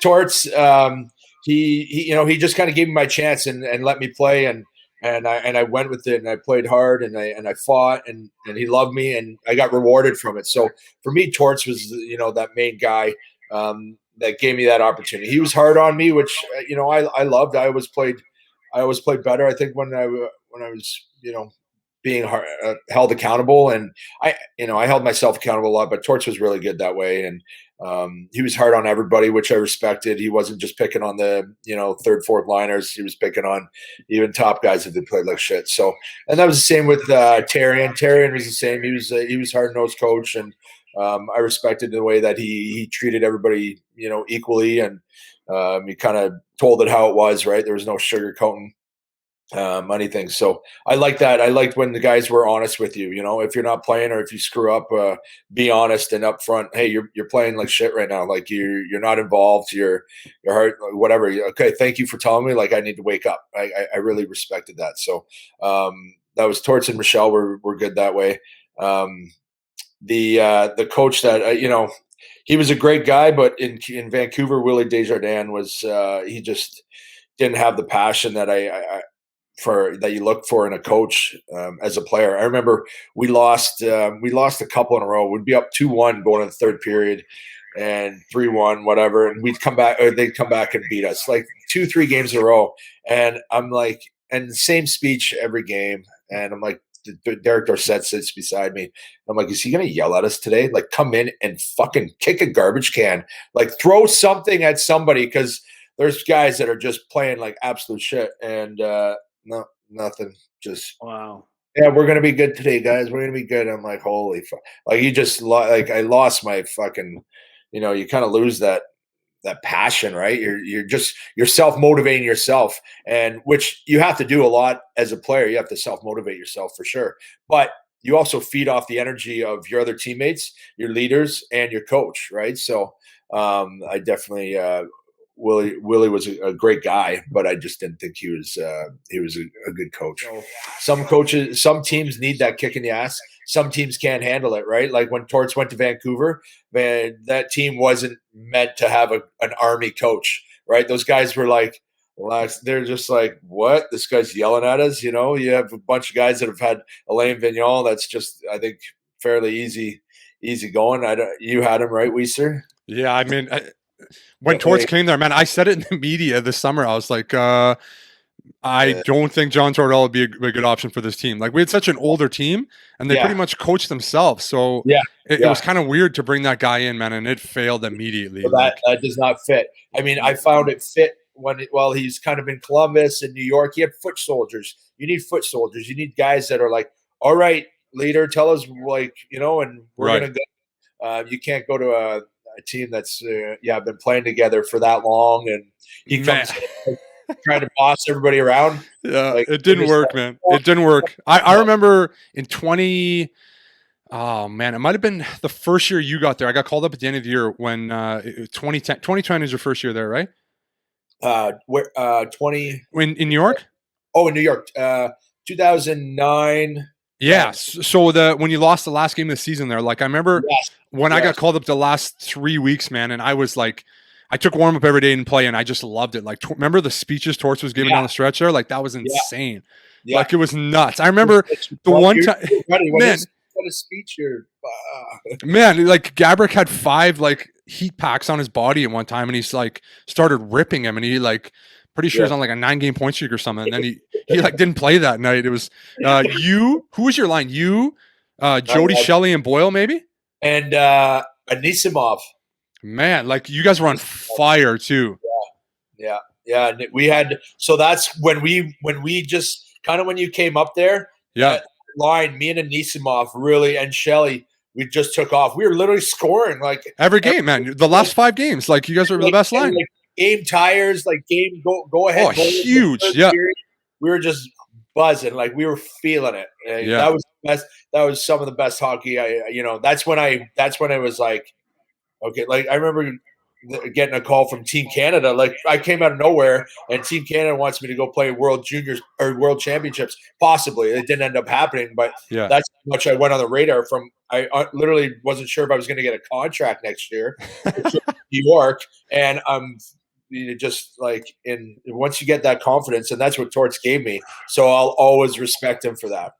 Torts, he just kind of gave me my chance and let me play, and I went with it, and I played hard, and I fought, and he loved me, and I got rewarded from it. So for me, Torts was that main guy that gave me that opportunity. He was hard on me, which I loved. I always played better. I think when I was being held accountable, and I held myself accountable a lot, but Torch was really good that way. And he was hard on everybody, which I respected. He wasn't just picking on the, third, fourth liners. He was picking on even top guys if they played like shit. So, and that was the same with Therrien. Therrien was the same. He was hard-nosed coach, and I respected the way that he treated everybody, equally. And he kind of told it how it was, right? There was no sugarcoating anything. So I like that. I liked when the guys were honest with you. If you're not playing or if you screw up, be honest and upfront. Hey, you're playing like shit right now. Like you're not involved. You're hurt. Whatever. Okay, thank you for telling me. Like I need to wake up. I really respected that. So that was Torts and Michel were good that way. The coach that he was a great guy, but in Vancouver, Willie Desjardins was he just didn't have the passion that that you look for in a coach as a player. I remember we lost a couple in a row. We'd be up 2-1 going into the third period and 3-1, whatever, and we'd come back, or they'd come back and beat us like 2-3 games in a row. And I'm like, and the same speech every game. And I'm like, Derek Dorsett sits beside me. I'm like, is he going to yell at us today? Like, come in and fucking kick a garbage can, like throw something at somebody, because there's guys that are just playing like absolute shit. And no, nothing. Just wow. Yeah, we're gonna be good today, guys. We're gonna be good. I'm like, holy fuck! Like you just like I lost my fucking. You kind of lose that passion, right? You're self motivating yourself, and which you have to do a lot as a player. You have to self motivate yourself for sure, but you also feed off the energy of your other teammates, your leaders, and your coach, right? So I definitely. Willie was a great guy, but I just didn't think he was a good coach. Some teams need that kick in the ass. Some teams can't handle it, right? Like when Torts went to Vancouver, man, that team wasn't meant to have an army coach, right? Those guys were like, they're just like, what? This guy's yelling at us, You have a bunch of guys that have had Alain Vigneault. That's just, I think, fairly easy going. You had him, right, Weiser? Yeah, I mean. When Torts came there, man, I said it in the media this summer. I was like, I don't think John Tortorella would be a good option for this team. Like, we had such an older team, and they pretty much coached themselves. So it was kind of weird to bring that guy in, man, and it failed immediately. So that does not fit. I mean, I found it fit while he's kind of in Columbus and New York. He had foot soldiers. You need foot soldiers. You need guys that are like, all right, leader, tell us, like, and we're going to go. You can't go to a team that's been playing together for that long, and he comes trying to boss everybody around. Yeah, it didn't work, man. It didn't work. I remember in it might have been the first year you got there. I got called up at the end of the year when 2010 is your first year there, right? In New York? Oh, in New York. 2009. Yeah. So when you lost the last game of the season there, like I remember I got called up the last 3 weeks, man, and I was like, I took warm up every day and play, and I just loved it. Like, remember the speeches Torts was giving down the stretch there? Like, that was insane. Yeah. Like, it was nuts. I remember the one time, man, what a speech here. Man, like Gabrick had 5 like heat packs on his body at one time, and he's like started ripping him, and he like. Pretty sure he's on like a 9-game point streak or something. And then he like didn't play that night. It was you. Who was your line? You, Jody, Shelley, and Boyle, maybe? And Anisimov. Man, like you guys were on fire too. Yeah. We had, so that's when we just kind of when you came up there. Yeah. Line, me and Anisimov really, and Shelley, we just took off. We were literally scoring like every game, man. The last 5 games, like you guys were the best line. Like, game tires, like game go ahead. Oh, huge! Yeah, period. We were just buzzing, like we were feeling it. That was the best. That was some of the best hockey. That's when I was like, okay. Like I remember getting a call from Team Canada. Like I came out of nowhere, and Team Canada wants me to go play World Juniors or World Championships. Possibly, it didn't end up happening, but that's how much I went on the radar. From I literally wasn't sure if I was going to get a contract next year in New York, and just like once you get that confidence, and that's what Torts gave me. So I'll always respect him for that.